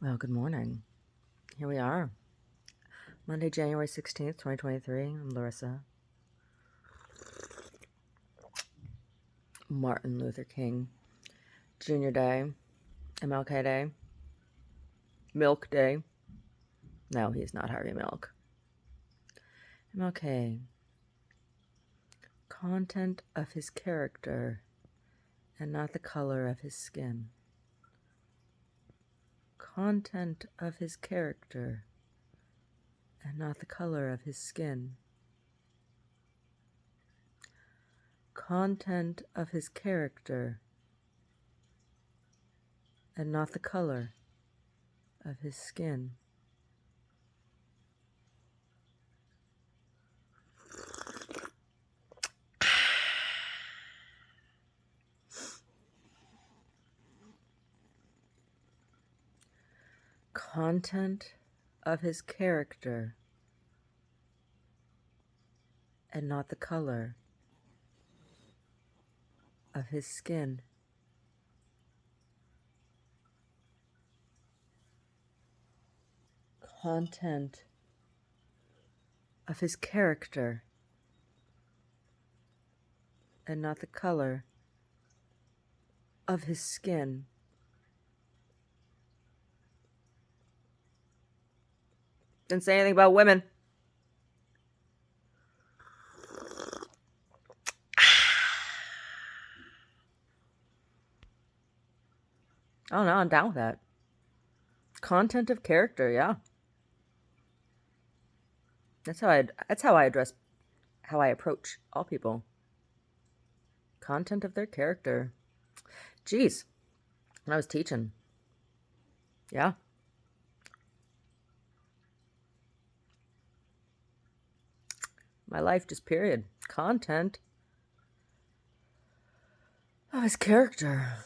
Well, good morning. Here we are. Monday, January 16th, 2023. I'm Larissa. Martin Luther King Jr. Day. MLK Day. Milk Day. No, he's not Harvey Milk. MLK. Content of his character and not the color of his skin. Content of his character and not the color of his skin. Content of his character and not the color of his skin. Content of his character and not the color of his skin. Content of his character and not the color of his skin. Didn't say anything about women. Oh no, I'm down with that. Content of character, yeah. That's how I address how I approach all people. Content of their character. Geez. When I was teaching. Yeah. My life, just period. Content of his character.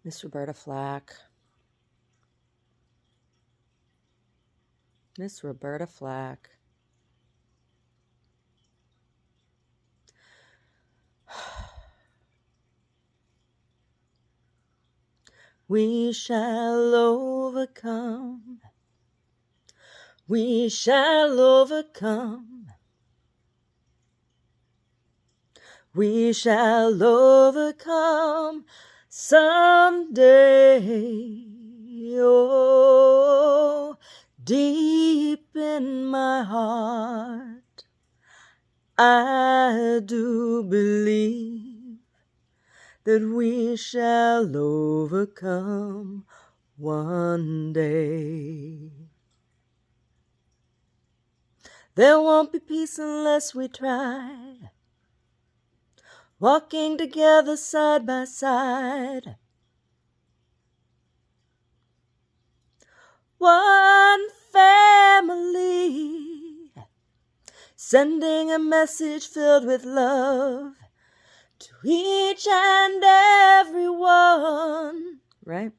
Miss Roberta Flack. Miss Roberta Flack. We shall overcome. We shall overcome. We shall overcome someday. Oh, deep in my heart, I do believe that we shall overcome one day. There won't be peace unless we try, walking together side by side. One family, sending a message filled with love to each and every one. Right?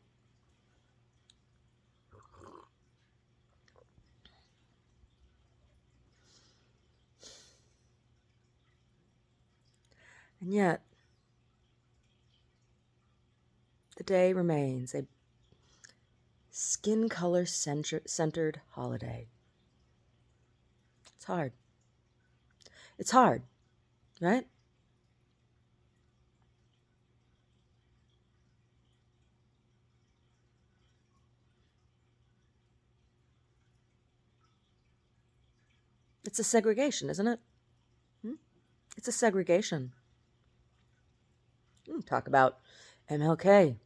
And yet, the day remains a skin color centered holiday. It's hard. It's hard, right? It's a segregation, isn't it? It's a segregation. Talk about MLK.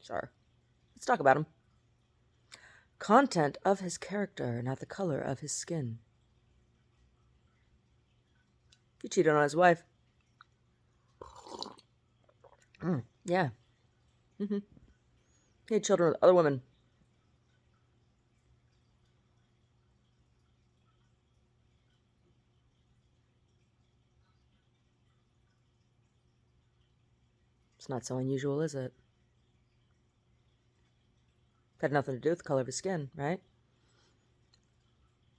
Sure. Let's talk about him. Content of his character, not the color of his skin. He cheated on his wife. Yeah. He had children with other women. not so unusual, is it? Had nothing to do with the color of his skin, right?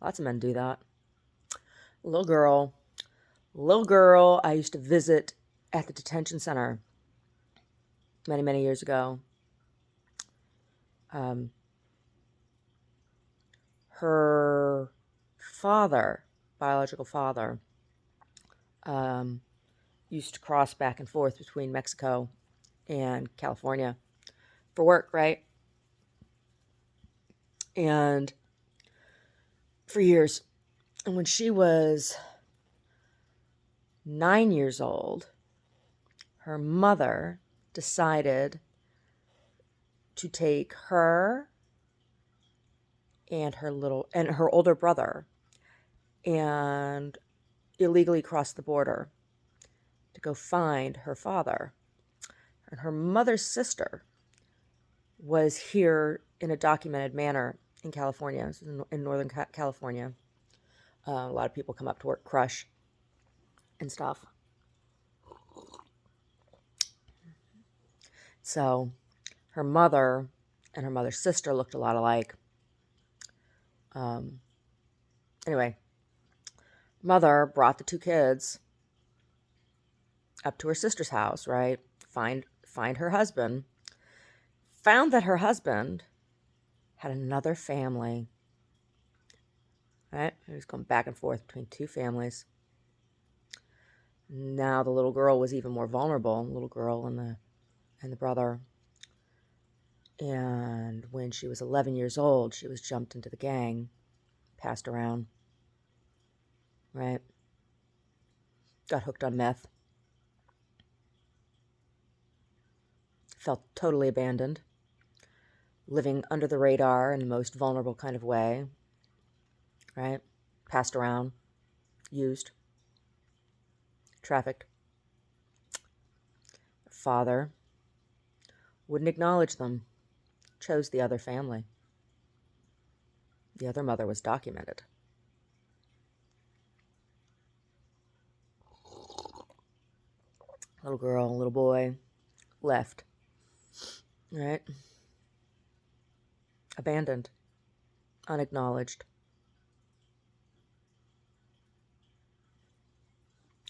Lots of men do that. Little girl, I used to visit at the detention center many, many years ago. Her father, biological father, used to cross back and forth between Mexico and California for work, right? And for years. And when she was 9 years old, her mother decided to take her and her older brother and illegally cross the border to go find her father. And her mother's sister was here in a documented manner in California. This is in Northern California. A lot of people come up to work crush and stuff. So her mother and her mother's sister looked a lot alike. Anyway, mother brought the two kids up to her sister's house, right? Find her husband. Found that her husband had another family. Right? He was going back and forth between two families. Now the little girl was even more vulnerable, the little girl and the brother. And when she was 11 years old, she was jumped into the gang, passed around, right? Got hooked on meth. Felt totally abandoned, living under the radar in the most vulnerable kind of way, right? Passed around, used, trafficked. Father wouldn't acknowledge them, chose the other family. The other mother was documented. Little girl, little boy, left, right? Abandoned, unacknowledged.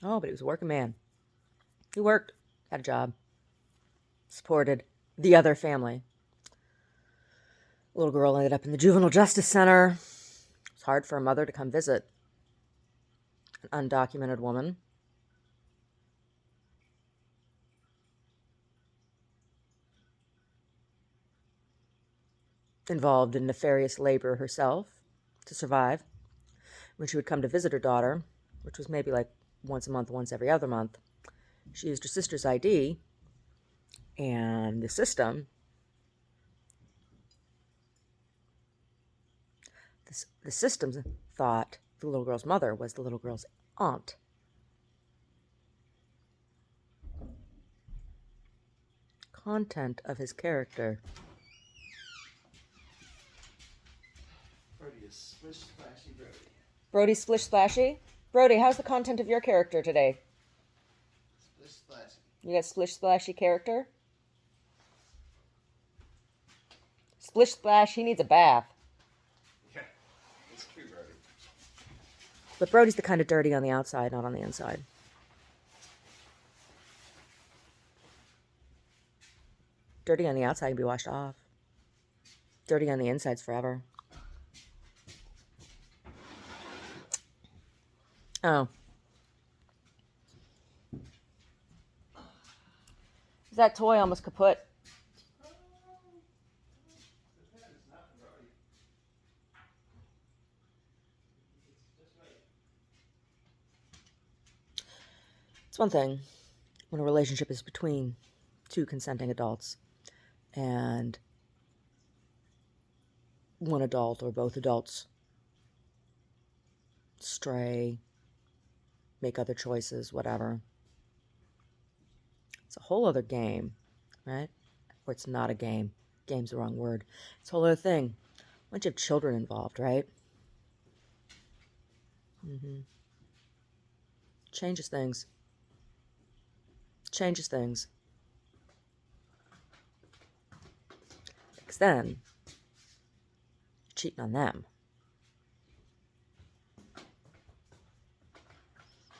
Oh, but he was a working man. He worked, had a job, supported the other family. Little girl ended up in the juvenile justice center. It was hard for a mother to come visit an undocumented woman. Involved in nefarious labor herself to survive. When she would come to visit her daughter, which was maybe like once a month, once every other month, she used her sister's ID, and the system, the system thought the little girl's mother was the little girl's aunt. Content of his character. Brody is splish splashy Brody. Brody Splish Splashy? Brody, how's the content of your character today? Splish splashy. You got Splish Splashy character? Splish Splash, he needs a bath. Yeah, it's true, Brody. But Brody's the kind of dirty on the outside, not on the inside. Dirty on the outside can be washed off. Dirty on the inside's forever. Oh. Is that toy almost kaput? It's one thing when a relationship is between two consenting adults and one adult or both adults stray, make other choices, whatever. It's a whole other game, right? Or it's not a game. Game's the wrong word. It's a whole other thing. Once you have children involved, right? Changes things. Changes things. Because then, you're cheating on them.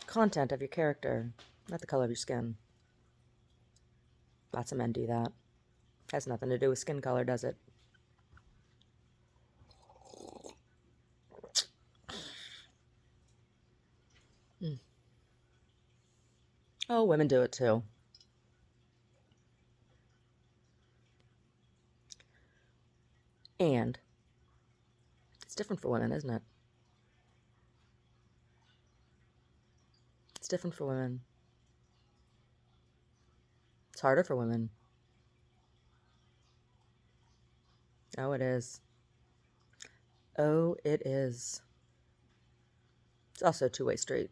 Content of your character, not the color of your skin. Lots of men do that. Has nothing to do with skin color, does it? Oh, women do it too. And it's different for women, isn't it? It's different for women. It's harder for women. Oh, it is. Oh, it is. It's also a two-way street.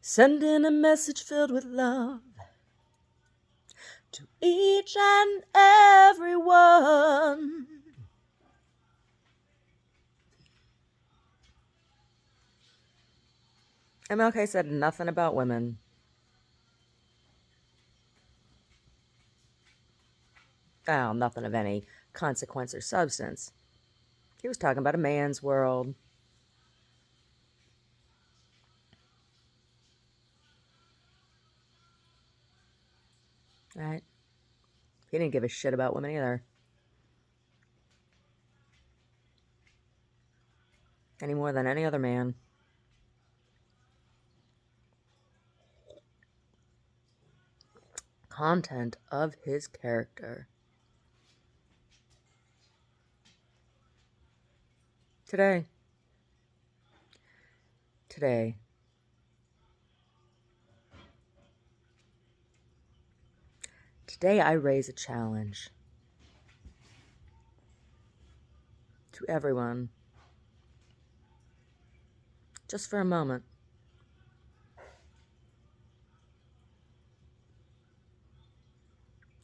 Sending a message filled with love to each and every one. MLK said nothing about women. Oh, nothing of any consequence or substance. He was talking about a man's world. Right? He didn't give a shit about women either. Any more than any other man. Content of his character. Today. Today. Today I raise a challenge to everyone. Just for a moment.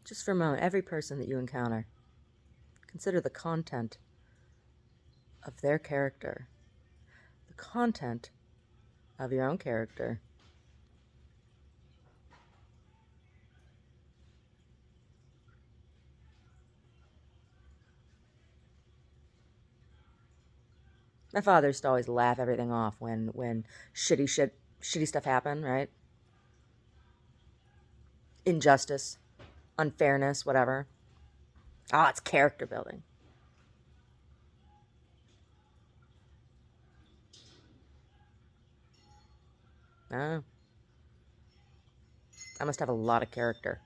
Just for a moment, every person that you encounter, consider the content of their character, the content of your own character. My father used to always laugh everything off when shitty stuff happened, right? Injustice, unfairness, whatever. Oh, it's character building. Oh. I must have a lot of character.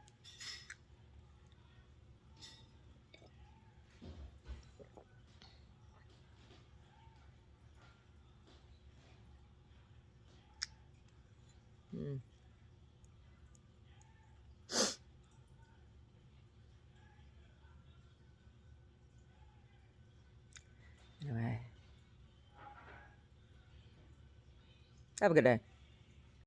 Anyway. Have a good day.